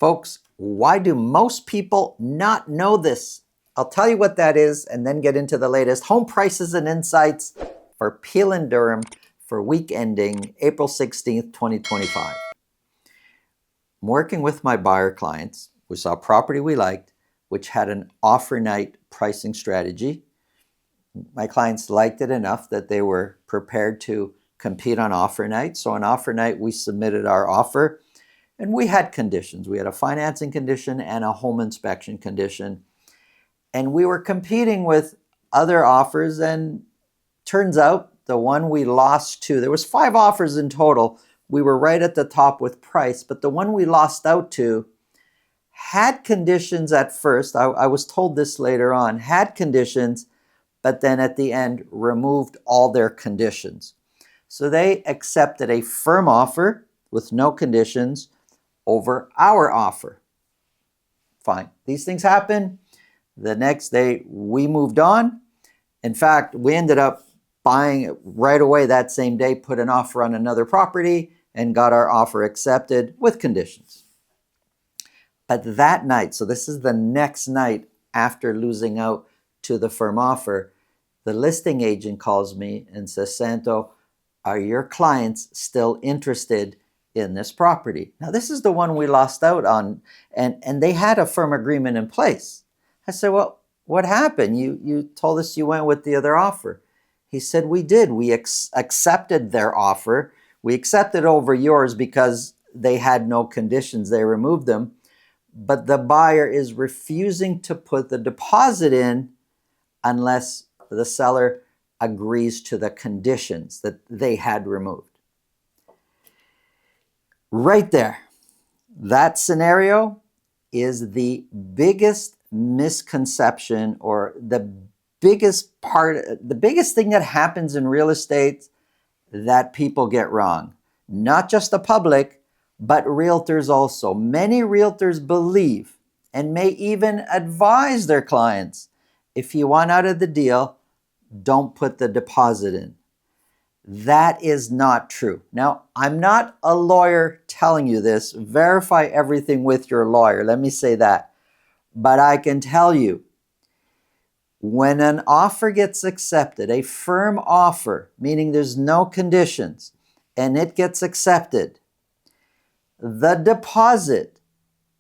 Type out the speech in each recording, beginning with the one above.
Folks, why do most people not know this? I'll tell you what that is and then get into the latest home prices and insights for Peel and Durham for week ending April 16th, 2025. I'm working with my buyer clients. We saw a property we liked, which had an offer night pricing strategy. My clients liked it enough that they were prepared to compete on offer night. So on offer night, we submitted our offer and we had conditions. We had a financing condition and a home inspection condition. And we were competing with other offers, and turns out the one we lost to, there was 5 offers in total. We were right at the top with price, but the one we lost out to had conditions at first. I was told this later on, had conditions, but then at the end removed all their conditions. So they accepted a firm offer with no conditions over our offer. Fine. These things happen. The next day we moved on. In fact, we ended up buying it right away that same day, put an offer on another property and got our offer accepted with conditions. But that night, so this is the next night after losing out to the firm offer, the listing agent calls me and says, Santo, are your clients still interested in this property? Now, this is the one we lost out on, and they had a firm agreement in place. I said, well, what happened? You told us you went with the other offer. He said, we did. We accepted their offer. We accepted over yours because they had no conditions. They removed them. But the buyer is refusing to put the deposit in unless the seller agrees to the conditions that they had removed. Right there, that scenario is the biggest misconception, or the biggest thing that happens in real estate that people get wrong. Not just the public, but realtors also. Many realtors believe and may even advise their clients, if you want out of the deal, don't put the deposit in. That is not true. Now, I'm not a lawyer telling you this. Verify everything with your lawyer. Let me say that. But I can tell you, when an offer gets accepted, a firm offer, meaning there's no conditions, and it gets accepted, the deposit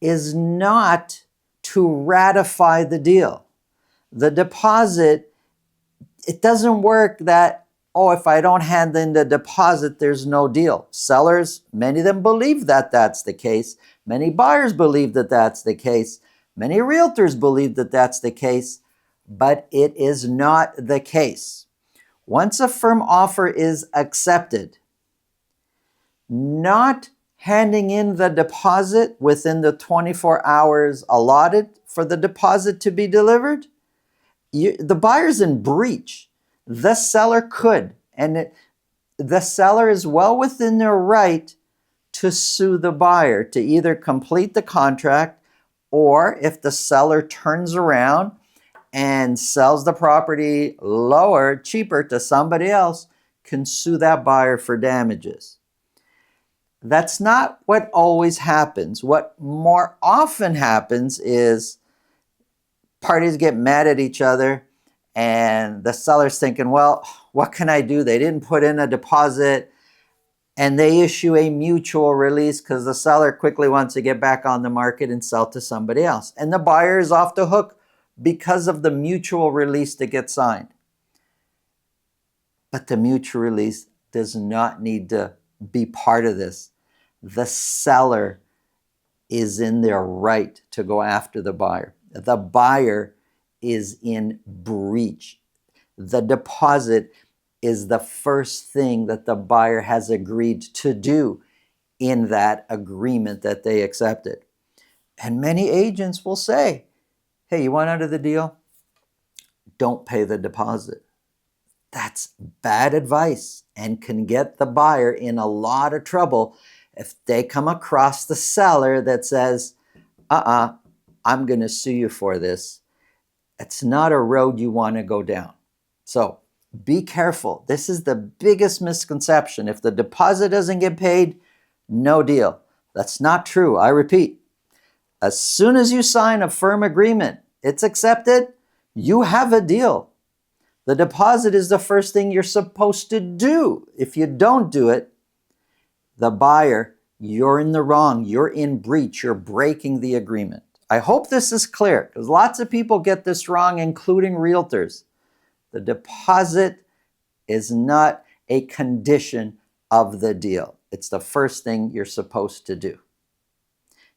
is not to ratify the deal. The deposit, it doesn't work that, oh, if I don't hand in the deposit, there's no deal. Sellers, many of them believe that that's the case. Many buyers believe that that's the case. Many realtors believe that that's the case, but it is not the case. Once a firm offer is accepted, not handing in the deposit within the 24 hours allotted for the deposit to be delivered, the buyer's in breach. The seller could, and the seller is well within their right to sue the buyer, to either complete the contract, or if the seller turns around and sells the property lower, cheaper to somebody else, can sue that buyer for damages. That's not what always happens. What more often happens is parties get mad at each other and the seller's thinking, well, what can I do? They didn't put in a deposit, and they issue a mutual release because the seller quickly wants to get back on the market and sell to somebody else. And the buyer is off the hook because of the mutual release that gets signed. But the mutual release does not need to be part of this. The seller is in their right to go after the buyer. The buyer is in breach. The deposit is the first thing that the buyer has agreed to do in that agreement that they accepted. And many agents will say, hey, you want out of the deal? Don't pay the deposit. That's bad advice and can get the buyer in a lot of trouble if they come across the seller that says, I'm going to sue you for this. It's not a road you want to go down. So be careful. This is the biggest misconception. If the deposit doesn't get paid, no deal. That's not true. I repeat, As soon as you sign a firm agreement, it's accepted, you have a deal. The deposit is the first thing you're supposed to do. If you don't do it, the buyer, you're in the wrong, you're in breach, you're breaking the agreement. I hope this is clear because lots of people get this wrong, including realtors. The deposit is not a condition of the deal. It's the first thing you're supposed to do.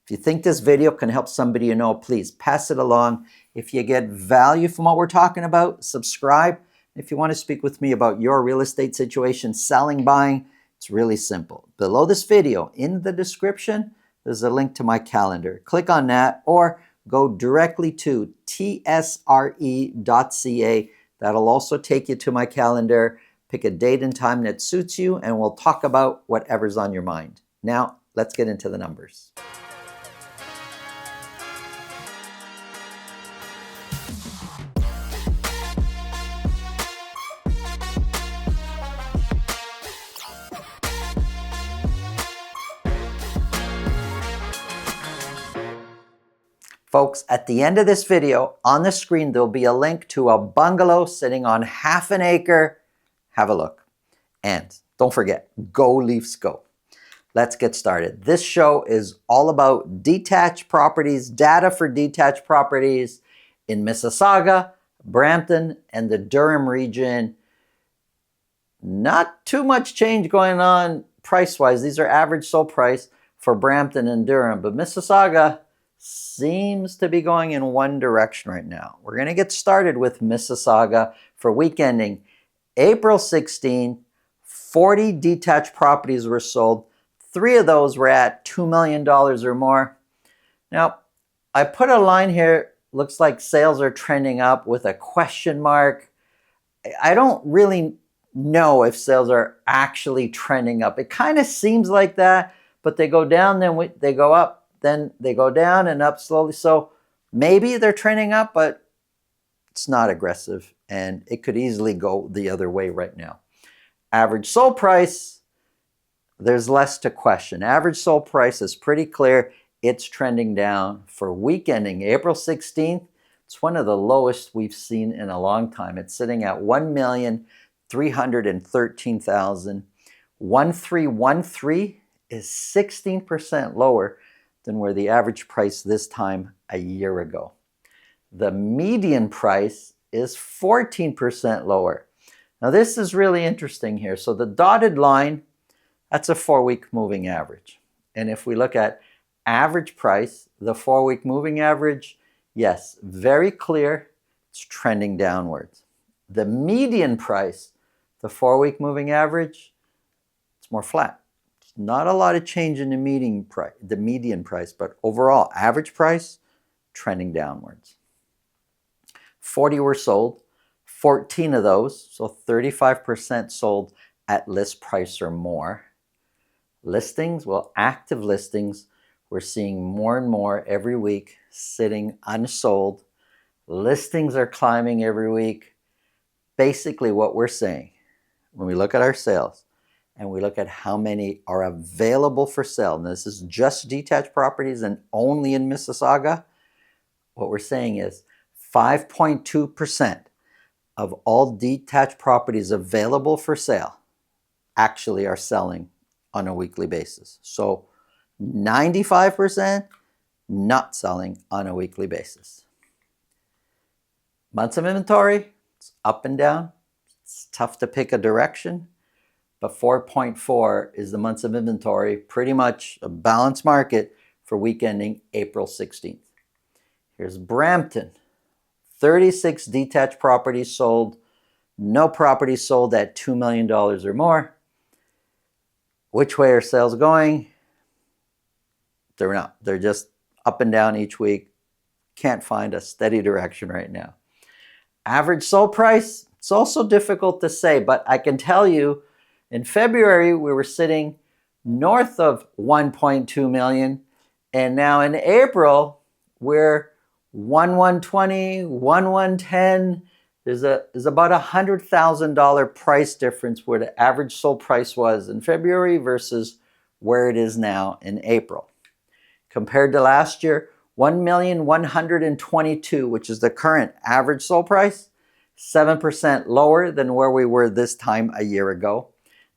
If you think this video can help somebody you know, please pass it along. If you get value from what we're talking about, subscribe. If you want to speak with me about your real estate situation, selling, buying, it's really simple. Below this video, in the description, there's a link to my calendar. Click on that or go directly to tsre.ca. That'll also take you to my calendar. Pick a date and time that suits you, and we'll talk about whatever's on your mind. Now, let's get into the numbers. Folks, at the end of this video, on the screen, there'll be a link to a bungalow sitting on half an acre. Have a look. And don't forget, go Leafs go. Let's get started. This show is all about detached properties, data for detached properties in Mississauga, Brampton, and the Durham region. Not too much change going on price-wise. These are average sold price for Brampton and Durham, but Mississauga seems to be going in one direction right now. We're going to get started with Mississauga for week ending April 16. 40 detached properties were sold. 3 of those were at $2 million or more. Now, I put a line here, looks like sales are trending up with a question mark. I don't really know if sales are actually trending up. It kind of seems like that, but they go down, then they go up. Then they go down and up slowly. So maybe they're trending up, but it's not aggressive. And it could easily go the other way right now. Average sold price, there's less to question. Average sold price is pretty clear. It's trending down for week ending April 16th. It's one of the lowest we've seen in a long time. It's sitting at $1,313,000. 1313 is 16% lower than where the average price this time a year ago. The median price is 14% lower. Now this is really interesting here. So the dotted line, that's a 4-week moving average. And if we look at average price, the 4-week moving average, yes, very clear, it's trending downwards. The median price, the 4-week moving average, it's more flat. Not a lot of change in the median price, but overall average price trending downwards. 40 were sold, 14 of those, so 35% sold at list price or more. Listings, well, active listings, we're seeing more and more every week sitting unsold. Listings are climbing every week. Basically what we're saying when we look at our sales, and we look at how many are available for sale, and this is just detached properties and only in Mississauga, what we're saying is 5.2% of all detached properties available for sale actually are selling on a weekly basis. So 95% not selling on a weekly basis. Months of inventory, it's up and down. It's tough to pick a direction. But 4.4 is the months of inventory, pretty much a balanced market for week ending April 16th. Here's Brampton. 36 detached properties sold. No properties sold at $2 million or more. Which way are sales going? They're not. They're just up and down each week. Can't find a steady direction right now. Average sold price, it's also difficult to say, but I can tell you in February, we were sitting north of 1.2 million. And now in April, we're 1,120, 1,110. There's about $100,000 price difference where the average sold price was in February versus where it is now in April. Compared to last year, 1,122,000, which is the current average sold price, 7% lower than where we were this time a year ago.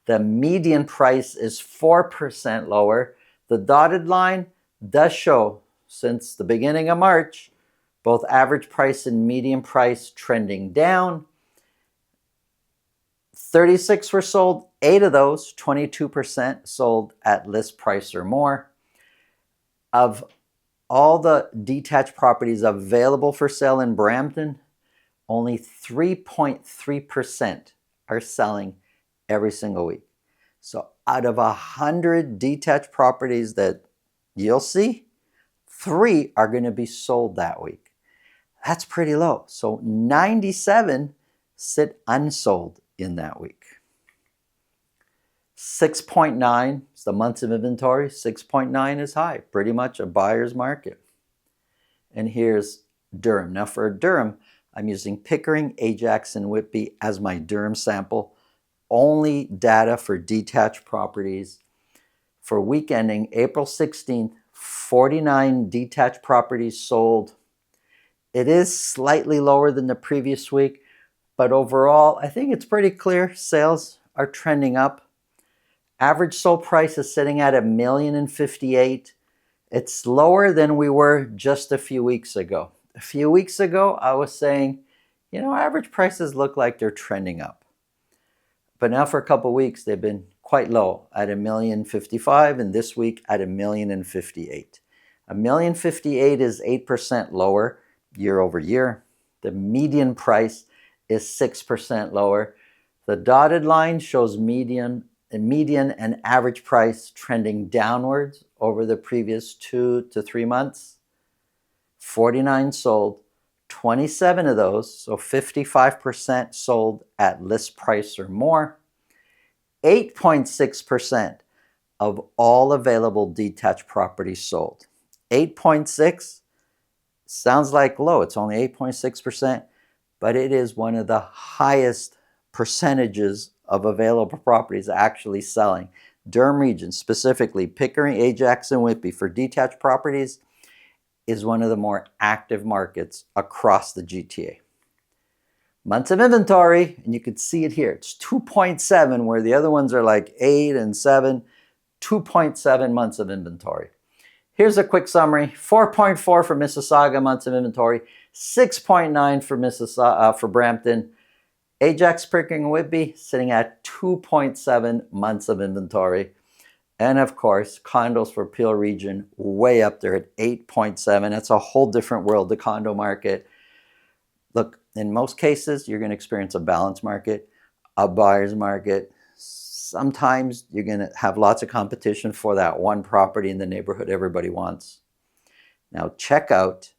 The median price is 4% lower. The dotted line does show, since the beginning of March, both average price and median price trending down. 36 were sold. 8 of those, 22%, sold at list price or more. Of all the detached properties available for sale in Brampton, only 3.3% are selling every single week. So out of 100 detached properties that you'll see, 3 are going to be sold that week. That's pretty low. So 97 sit unsold in that week. 6.9 is the months of inventory. 6.9 is high, pretty much a buyer's market. And here's Durham. Now for Durham, I'm using Pickering, Ajax, and Whitby as my Durham sample. Only data for detached properties. For week ending April 16th, 49 detached properties sold. It is slightly lower than the previous week, but overall, I think it's pretty clear sales are trending up. Average sold price is sitting at $1,058,000. It's lower than we were just a few weeks ago. A few weeks ago, I was saying, average prices look like they're trending up. But now for a couple of weeks, they've been quite low at $1,055,000, and this week at $1,058,000. $1,058,000 is 8% lower year over year. The median price is 6% lower. The dotted line shows median and average price trending downwards over the previous 2 to 3 months. 49 sold, 27 of those, so 55% sold at list price or more. 8.6% of all available detached properties sold. 8.6 sounds like low. It's only 8.6%, but it is one of the highest percentages of available properties actually selling. Durham region, specifically Pickering, Ajax, and Whitby for detached properties, is one of the more active markets across the GTA. Months of inventory, and you can see it here. It's 2.7, where the other ones are like 8 and 7. 2.7 months of inventory. Here's a quick summary. 4.4 for Mississauga months of inventory. 6.9 for Brampton. Ajax, Pickering, and Whitby sitting at 2.7 months of inventory. And of course, condos for Peel region way up there at 8.7. That's a whole different world, the condo market. Look, in most cases, you're going to experience a balanced market, a buyer's market. Sometimes you're going to have lots of competition for that one property in the neighborhood everybody wants. Now check out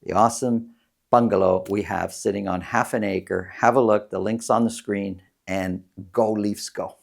the awesome bungalow we have sitting on half an acre. Have a look. The link's on the screen, and go Leafs go.